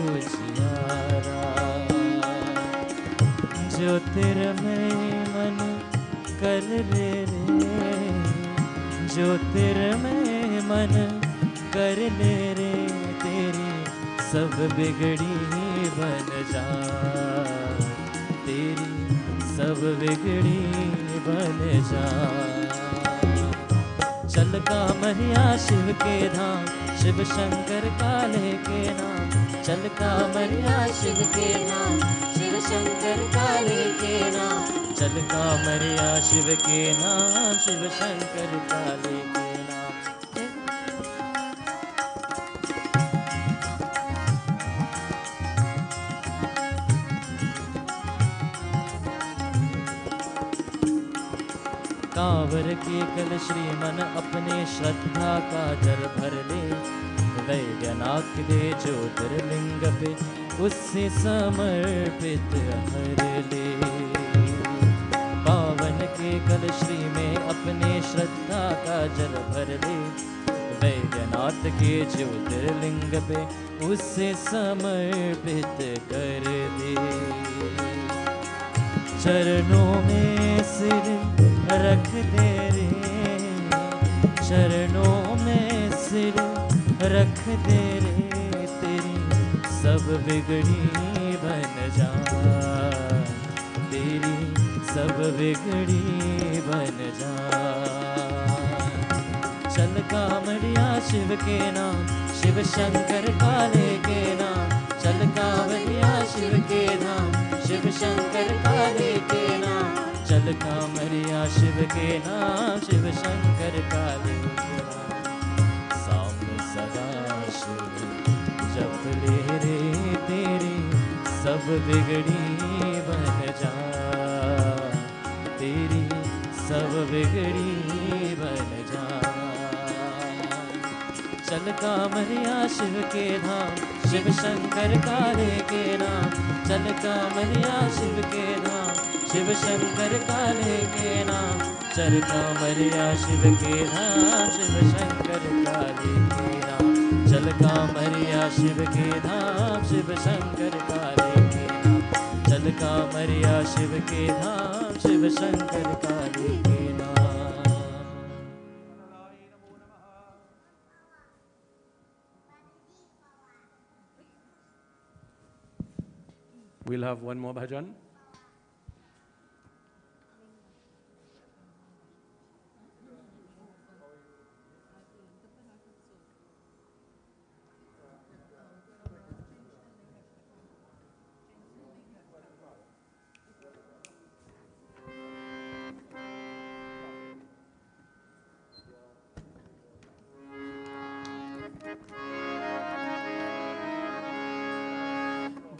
उजियारा। ज्योतिर्मय मन कर ले रे, ज्योतिर्मय मन कर ले रे तेरी सब बिगड़ी बन जाए, तेरी सब बिगड़ी बन जाए। चल कांवरिया शिव के धाम, शिव शंकर काले के नाम। चल कांवरिया शिव के धाम, शिव शंकर काले के नाम। चल कांवरिया शिव के नाम, शिव शंकर काले के नाम। कांवर के कल श्रीमन अपने श्रद्धा का जल भर ले। वैद्यनाथ दे ज्योतिर्लिंग पे उससे समर्पित हर ले। पावन के कल श्री में अपने श्रद्धा का जल भर ले। वैद्यनाथ के ज्योतिर्लिंग पे उससे समर्पित कर दे। चरणों में सिर रख दे रे, चरणों में सिर रख दे रे तेरी सब बिगड़ी बन जाए, तेरी सब बिगड़ी बन जाए। चल कांवरिया शिव के नाम, शिव शंकर काले के नाम। चल कांवरिया शिव के धाम, शिव शंकर काले के नाम। चल कांवरिया शिव के नाम, शिव शंकर काले के नाम। सांब सदा शिव जप ले रे तेरी सब बिगड़ी बन जाए, तेरी सब बिगड़ी बन जाए। चल कांवरिया शिव के धाम, शिव शंकर काले के नाम। चल कांवरिया शिव के धाम, शिव शंकर काले के नाम। चल कांवरिया शिव के धाम, शिव शंकर काले के नाम। चल कांवरिया शिव के धाम, शिव शंकर काले के नाम। चल कांवरिया शिव के धाम, शिव शंकर काले के नाम। We'll have one more bhajan.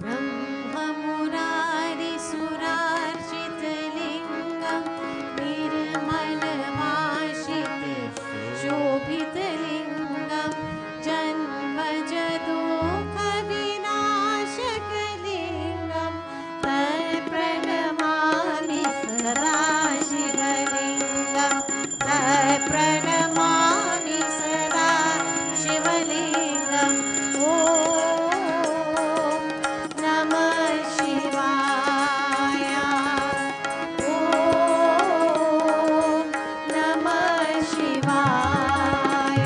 ब्रह्ममुरारिसुरार्चितलिङ्गं निर्मलभाषितशोभितलिङ्गं जन्मजदुःखविनाशकलिङ्गं तत्प्रणमामि सदा शिवलिङ्गं तत्प्रणमामि सदा शिवलिङ्गं ॐ नमः शिवाय ॐ नमः शिवाय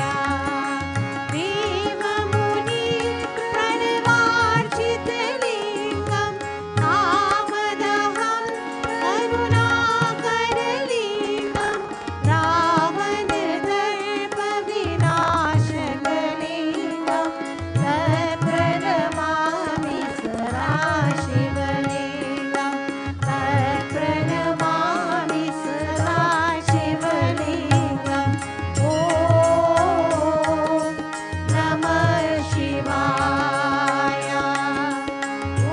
भीममुनि प्रणवार्चितलिङ्गं कामदहं करुणाकरलिङ्गं रावणदर्पविनाशकलिङ्गं तत्प्रणमामि सदा शिवलिङ्गं तत्प्रणमामि सदा शिवलिङ्गं ॐ नमः शिवाय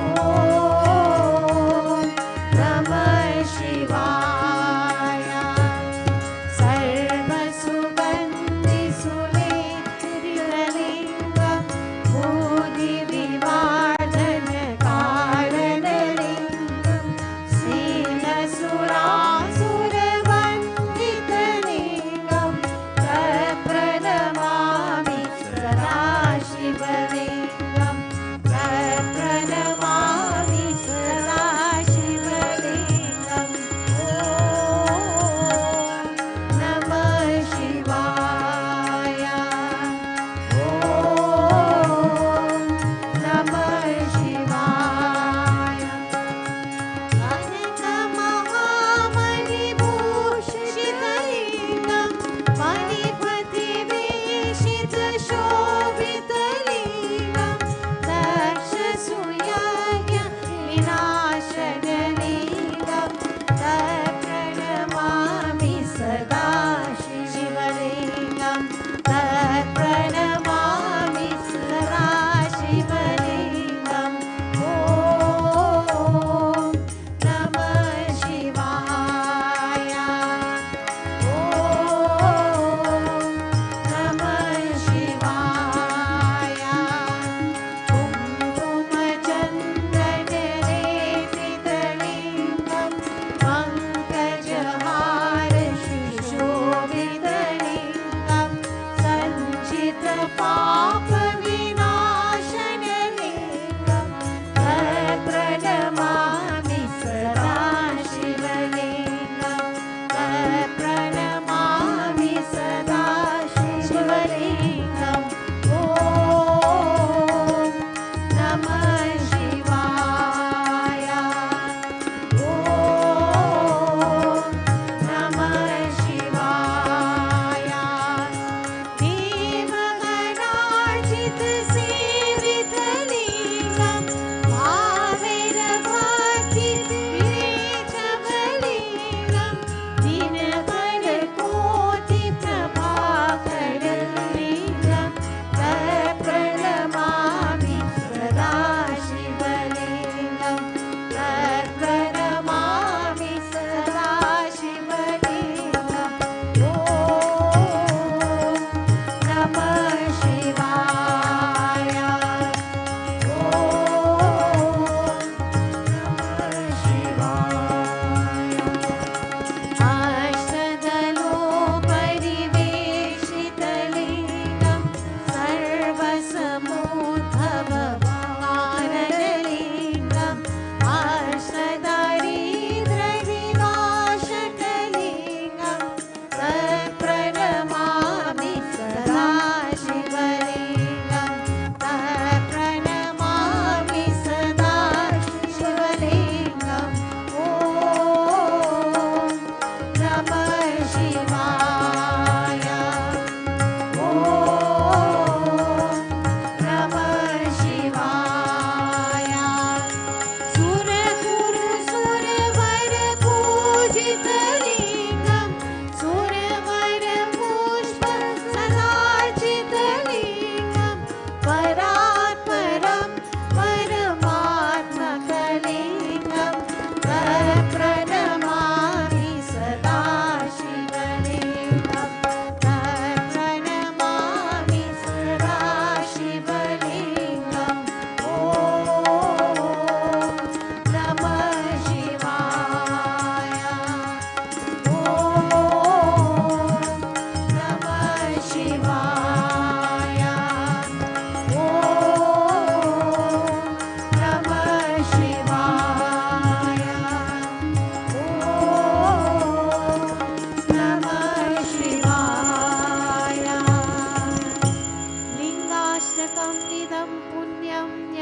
ॐ नमः शिवाय सर्वसुगन्धिसुलेलिङ्गं बुद्धिविवर्धनकारणलिङ्गं शीलसुरासुरवन्दितलिङ्गं तत्प्रणमामि सदा शिवलिङ्गं तत्प्रणमामि सदा शिवलिङ्गं ॐ नमः शिवाय ॐ नमः शिवाय कनकमहामणिभूषितलिङ्गं मणिपतिवेशितशोभितलिङ्गं दक्षसूयज्ञविनाशकलिङ्गं तत्प्रणमामि सदा शिवलिङ्गं तत्प्रणमामि सदा शिवलिङ्गं ॐ नमः शिवाय ॐ नमः शिवाय कुङ्कुमचन्दनलेपितलिङ्गं पङ्कजहारशुशोभितलिङ्गं सञ्चितपापविनाशनलिङ्गं तत्प्रणमामि सदा शिवलिङ्गं तत्प्रणमामि सदा शिवलिङ्गं ॐ नमः शिवाय ॐ नमः शिवाय भीमगणार्चितसेवितलिङ्गं भावेरभक्तिविवेचकलिङ्गं दिनकरकोटिप्रभाकरलिङ्गं तत्प्रणमामि सदा शिवलिङ्गं तत्प्रणमामि सदा शिवलिङ्गं ॐ नमः शिवाय ॐ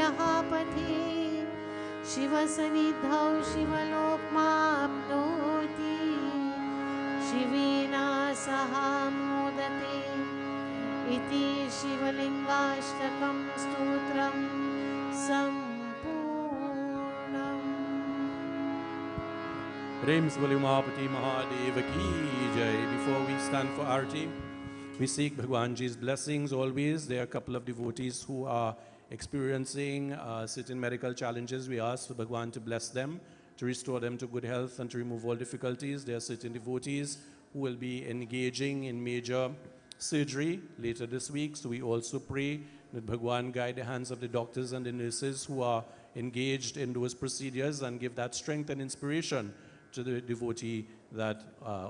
यहापथे शिवसन्निधौ शिवलोकमाप्नोति शिवेना सह मोदते इति शिवलिङ्गाष्टकं स्तोत्रं सम्पूर्णम्। Rems Volumapati Mahadeva Ki Jai. Before we stand for Arti, we seek Bhagwanji's blessings always. There are a couple of devotees who are experiencing certain medical challenges. We ask for Bhagwan to bless them, to restore them to good health and to remove all difficulties. There are certain devotees who will be engaging in major surgery later this week. So we also pray that Bhagwan guide the hands of the doctors and the nurses who are engaged in those procedures and give that strength and inspiration to the devotee that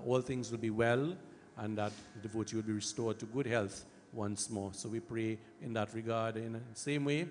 all things will be well and that the devotee will be restored to good health once more. So we pray in that regard. In the same way,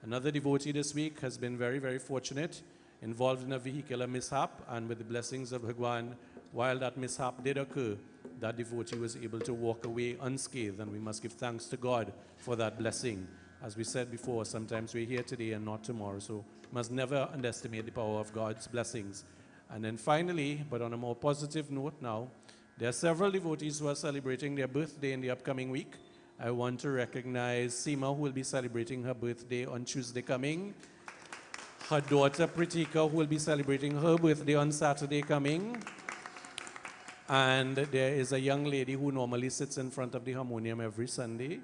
another devotee this week has been very, very fortunate, involved in a vehicular mishap, and with the blessings of Bhagwan, while that mishap did occur, that devotee was able to walk away unscathed, and we must give thanks to God for that blessing. As we said before, sometimes we're here today and not tomorrow, so must never underestimate the power of God's blessings. And then finally, but on a more positive note now, there are several devotees who are celebrating their birthday in the upcoming week. I want to recognize Seema, who will be celebrating her birthday on Tuesday coming. Her daughter Pritika, who will be celebrating her birthday on Saturday coming. And there is a young lady who normally sits in front of the harmonium every Sunday.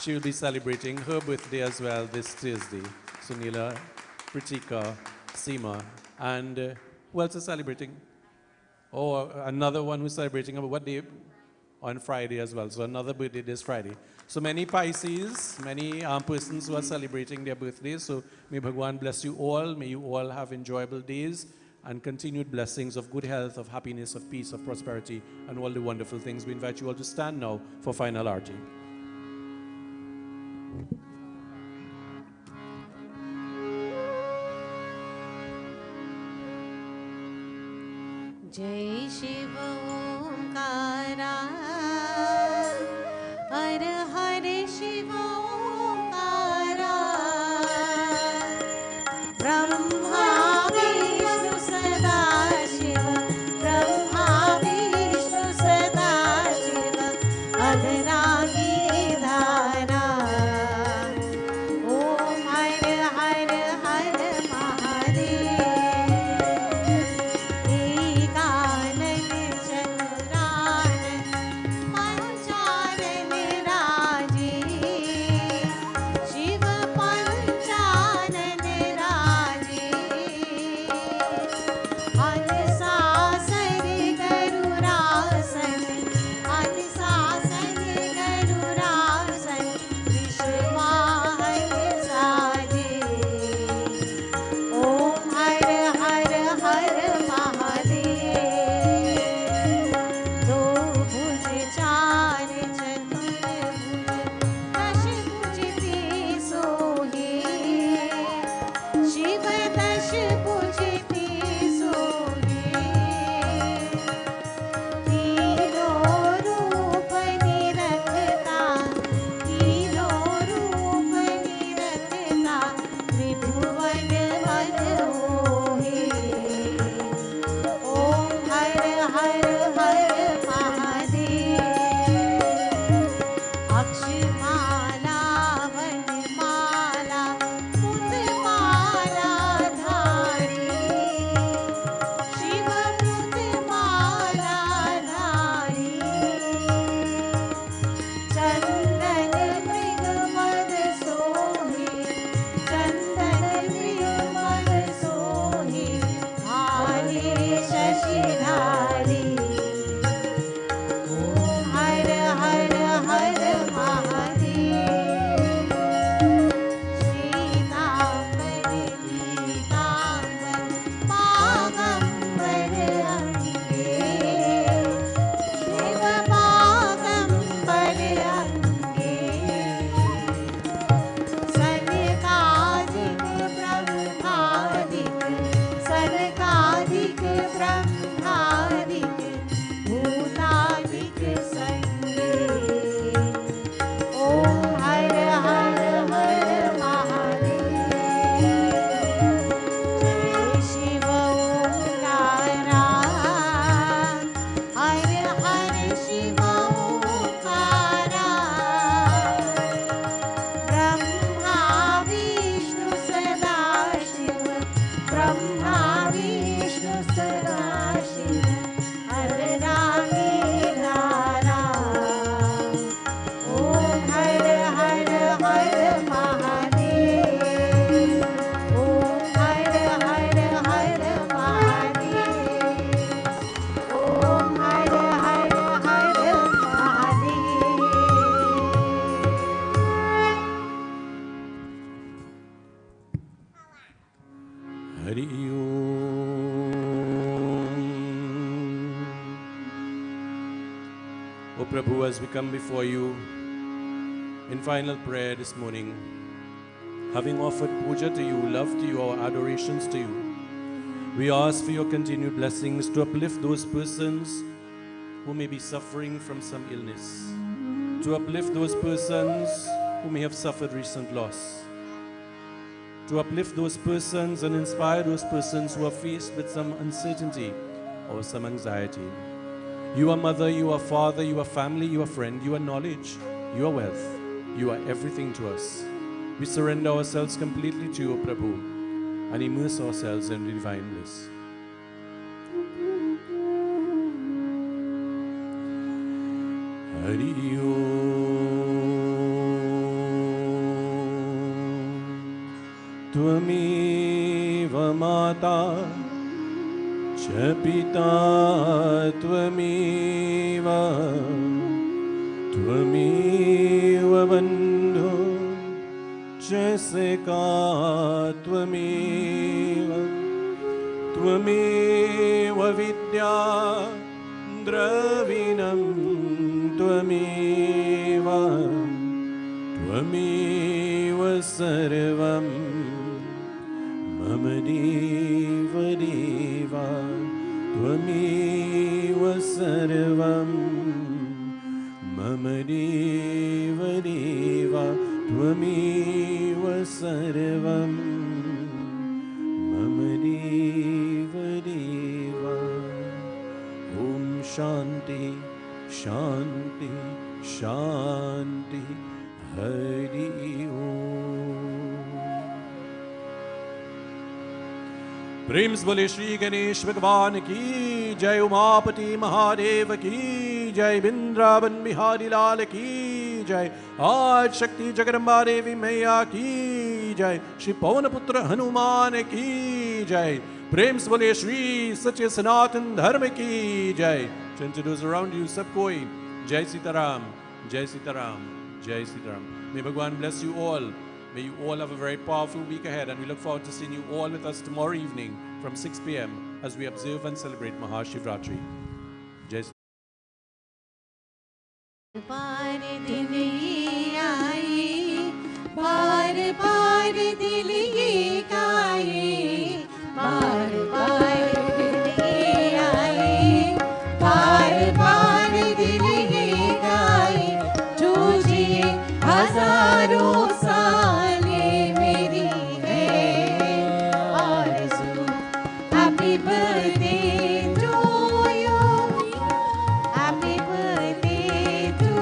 She will be celebrating her birthday as well this Thursday. Sunila, Pritika, Seema. And who else is celebrating? Oh, another one who's celebrating what day? On Friday as well. So another birthday this Friday. So many Pisces, many persons who are celebrating their birthdays. So may Bhagwan bless you all. May you all have enjoyable days and continued blessings of good health, of happiness, of peace, of prosperity, and all the wonderful things. We invite you all to stand now for final arati. जय शिव ओंकारा हर हर शिव ओंकारा ब्रह्मा विष्णु सदा शिव ब्रह्मा विष्णु सदा शिव अधरागी धारा ओम हर हर हर Mahadev एकानन चतुरानन Hari Om. O Prabhu, as we come before you in final prayer this morning, having offered puja to you, love to you, our adorations to you, we ask for your continued blessings to uplift those persons who may be suffering from some illness, to uplift those persons who may have suffered recent loss, to uplift those persons and inspire those persons who are faced with some uncertainty or some anxiety. You are mother, you are father, you are family, you are friend, you are knowledge, you are wealth, you are everything to us. We surrender ourselves completely to you, O Prabhu, and immerse ourselves in divine bliss. Hari Om. Tvameva mata cha pita tvameva bandhu cha seka tvameva vidya dravinam tvameva sarvam mama deva deva tvameva sarvam mama deva deva tvameva sarvam mama deva deva. Om Shanti Shanti Shanti. Hari Om. प्रेम से बोले श्री गणेश भगवान की जय, उमापति महादेव की जय, वृंदावन बिहारी लाल की जय, आज शक्ति जगदम्बा देवी मैया की जय, श्री पवन पुत्र हनुमान की जय, प्रेम से बोले श्री सच्चे सनातन धर्म की जय. To those around you, सब कोई जय सीताराम, जय Sitaram, Jai Sitaram. May Bhagwan bless you all. May you all have a very powerful week ahead, and we look forward to seeing you all with us tomorrow evening from 6 p.m. as we observe and celebrate Mahashivratri. Jai Sitaram. बार दिन ये आए, बार बार दिल ये गाए, बार बार दिन ये आए, बार बार दिल ये गाए, तुझे हजारों साले मेरी है आरज़ू. Happy birthday to you, happy birthday to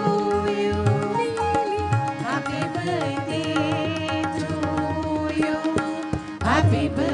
you, happy birthday to you, happy birthday.